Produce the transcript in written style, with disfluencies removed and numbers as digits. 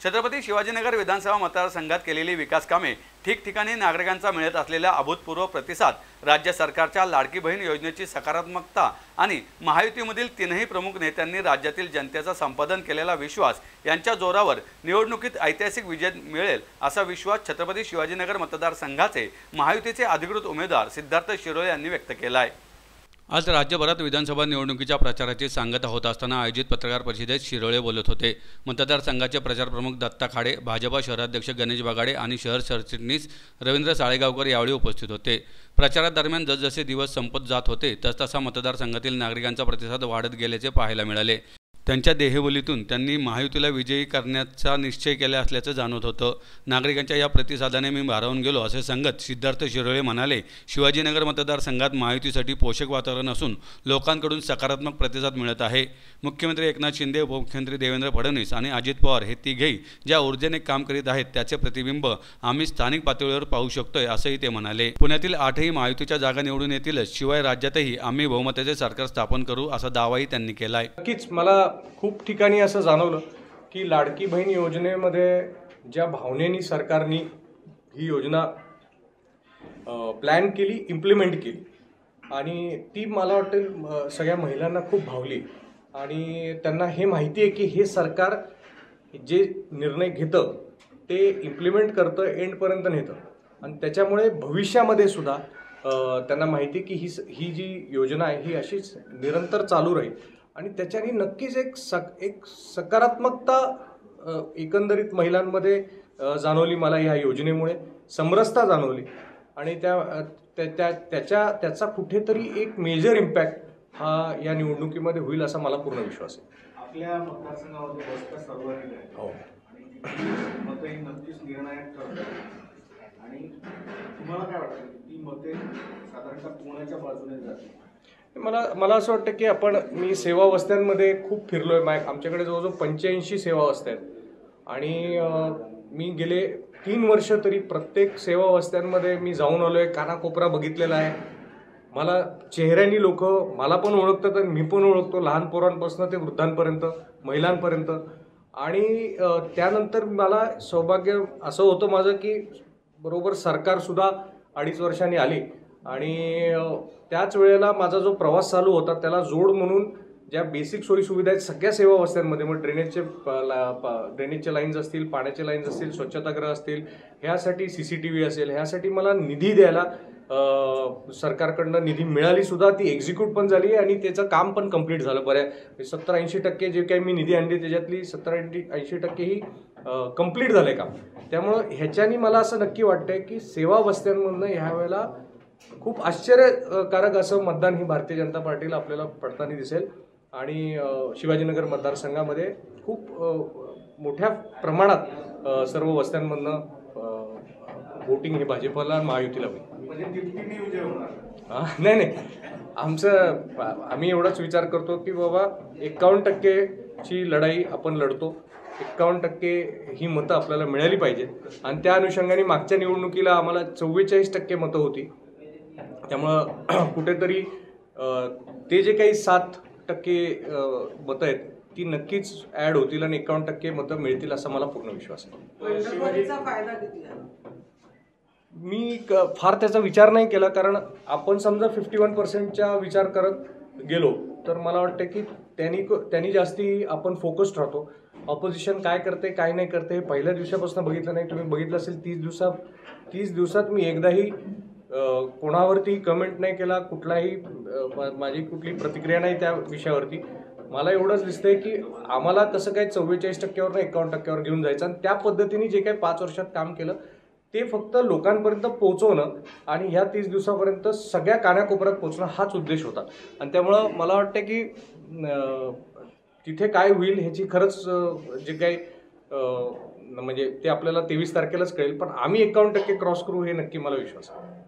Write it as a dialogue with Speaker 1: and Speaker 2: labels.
Speaker 1: छत्रपती शिवाजीनगर विधानसभा मतदारसंघात केलेली विकास कामे ठिकठिकाणी नागरिकांचा मिळत असलेला अभूतपूर्व प्रतिसाद, राज्य सरकारच्या लाडकी बहीण योजनेची सकारात्मकता आणि महायुतीमधील तीनही प्रमुख नेत्यांनी राज्यातील जनतेचा संपादन केलेला विश्वास यांच्या जोरावर निवडणुकीत ऐतिहासिक विजय मिळेल असा विश्वास छत्रपती शिवाजीनगर मतदारसंघाचे महायुतीचे अधिकृत उमेदवार सिद्धार्थ शिरोळे यांनी व्यक्त केला आहे। आज राज्यभरात विधानसभा निवडणुकीच्या प्रचाराची सांगता होत असताना आयोजित पत्रकार परिषदेत शिरोळे बोलत होते। मतदारसंघाचे प्रचार प्रमुख दत्ता खाडे, भाजपा शहराध्यक्ष गणेश बागाडे आणि शहर सरचिटणीस रवींद्र साळेगावकर यावेळी उपस्थित होते। प्रचारादरम्यान जसजसे दिवस संपत जात होते तसतसा मतदारसंघातील नागरिकांचा प्रतिसाद वाढत गेल्याचे पाहायला मिळाले। त्यांच्या देहबोलीतून त्यांनी महायुतीला विजयी करण्याचा निश्चय केला असल्याचं जाणवत होतं। नागरिकांच्या या प्रतिसादाने मी भारावून गेलो असे सांगत सिद्धार्थ शिरोळे म्हणाले, शिवाजीनगर मतदारसंघात महायुतीसाठी पोषक वातावरण असून लोकांकडून सकारात्मक प्रतिसाद मिळत आहे। मुख्यमंत्री एकनाथ शिंदे, उपमुख्यमंत्री देवेंद्र फडणवीस आणि अजित पवार हे तिघेही ज्या ऊर्जेने काम करीत आहेत त्याचे प्रतिबिंब आम्ही स्थानिक पातळीवर पाहू शकतोय असंही ते म्हणाले। पुण्यातील 8ही महायुतीच्या जागा निवडून येतीलच, शिवाय राज्यातही आम्ही बहुमताचे सरकार स्थापन करू असा दावाही त्यांनी केलाय।
Speaker 2: नक्कीच मला खूप ठिकाणी असं जाणवलं की लाडकी बहीण योजनेमध्ये ज्या भावनेने सरकारने ही योजना प्लॅन केली, इम्प्लिमेंट केली आणि ती मला वाटतं सगळ्या महिलांना खूप भावली आणि त्यांना हे माहिती आहे की हे सरकार जे निर्णय घेतं ते इम्प्लिमेंट करतं, एंडपर्यंत नेतं आणि त्याच्यामुळे भविष्यामध्ये सुद्धा त्यांना माहिती आहे की ही जी योजना आहे ही अशीच निरंतर चालू राहील आणि त्याच्याने नक्कीच एक सकारात्मकता एकंदरीत महिलांमध्ये जाणवली। मला ह्या योजनेमुळे समरसता जाणवली आणि त्याचा कुठेतरी एक मेजर इम्पॅक्ट हा या निवडणुकीमध्ये होईल असा मला पूर्ण विश्वास आहे।
Speaker 3: आपल्या मतदारसंघामध्ये बसता सर्वांनी
Speaker 2: हो
Speaker 3: मते नक्कीच निर्णायक ठरतात आणि तुम्हाला काय वाटतं ती मते साधारणतः कोणाच्या बाजूने जातील?
Speaker 2: मला असं वाटतं की मी सेवा वस्त्यांमध्ये खूप फिरलो आहे। आमच्याकडे जवळजवळ 85 सेवा वस्त्या आहेत आणि मी गेले 3 वर्ष तरी प्रत्येक सेवा वस्त्यांमध्ये मी जाऊन आलो आहे, कानाकोपरा बघितलेला आहे। मला चेहऱ्यानी लोक मला पण ओळखतात आणि मी पण ओळखतो, लहान पोरांपासून ते वृद्धांपर्यंत, महिलांपर्यंत। आणि त्यानंतर मला सौभाग्य असं होतं माझं की बरोबर सरकारसुद्धा 2.5 वर्षांनी आली आणि त्याच वेळेला माझा जो प्रवास चालू होता त्याला जोड म्हणून ज्या बेसिक सोयीसुविधा आहेत सगळ्या सेवा वस्त्यांमध्ये, मग ड्रेनेजचे लाईन्स असतील, पाण्याचे लाईन्स असतील, स्वच्छतागृह असतील, ह्यासाठी CCTV असेल, ह्यासाठी मला निधी द्यायला सरकारकडनं निधी मिळाली सुद्धा, ती एक्झिक्यूट पण झाली आणि त्याचं काम पण कंप्लीट झालं। बऱ्या 70-80% जे काही मी निधी आणली त्याच्यातली 70-80% ही कंप्लीट झाले काम। त्यामुळं ह्याच्यानी मला असं नक्की वाटतंय की सेवा वस्त्यांमधनं ह्या वेळेला खूप आश्चर्यकारक असं मतदान ही भारतीय जनता पार्टीला आपल्याला पडताना दिसेल आणि शिवाजीनगर मतदारसंघामध्ये खूप मोठ्या प्रमाणात सर्व वस्त्यांमधनं वोटिंग हे भाजपला महायुतीला होईल।
Speaker 3: म्हणजे तिपटीने विजय होणार?
Speaker 2: नाही, आम्ही एवढाच विचार करतो की बाबा 51% लढाई आपण लढतो, 51% ही मतं आपल्याला मिळाली पाहिजेत आणि त्या अनुषंगाने मागच्या निवडणुकीला आम्हाला 44% मतं होती। त्यामुळं कुठेतरी ते जे काही 7% मतं आहेत ती नक्कीच ॲड होतील आणि 51% मतं मिळतील असा मला पूर्ण विश्वास आहे। मी फार त्याचा विचार नाही केला, कारण आपण समजा 51%चा विचार करत गेलो तर मला वाटतं की त्यांनी जास्ती आपण फोकस्ड राहतो। ऑपोजिशन काय करते काय नाही करते हे पहिल्या दिवसापासून बघितलं नाही। तुम्ही बघितलं असेल 30 दिवसात मी एकदाही कोणावरती कमेंट नाही केला, माझी कुठली प्रतिक्रिया नाही त्या विषयावरती। मला एवढंच दिसतंय की आम्हाला कसं काय 44%वर 51%वर घेऊन जायचं आणि त्या पद्धतीने जे काही 5 वर्षात काम केलं ते फक्त लोकांपर्यंत पोहोचवणं आणि ह्या 30 दिवसापर्यंत सगळ्या कानाकोपऱ्यात पोहोचणं हाच उद्देश होता। आणि त्यामुळं मला वाटतं की तिथे काय होईल ह्याची खरंच जे काही म्हणजे ते आपल्याला 23 तारखेलाच कळेल, पण आम्ही 51% क्रॉस करू हे नक्की मला विश्वास आहे।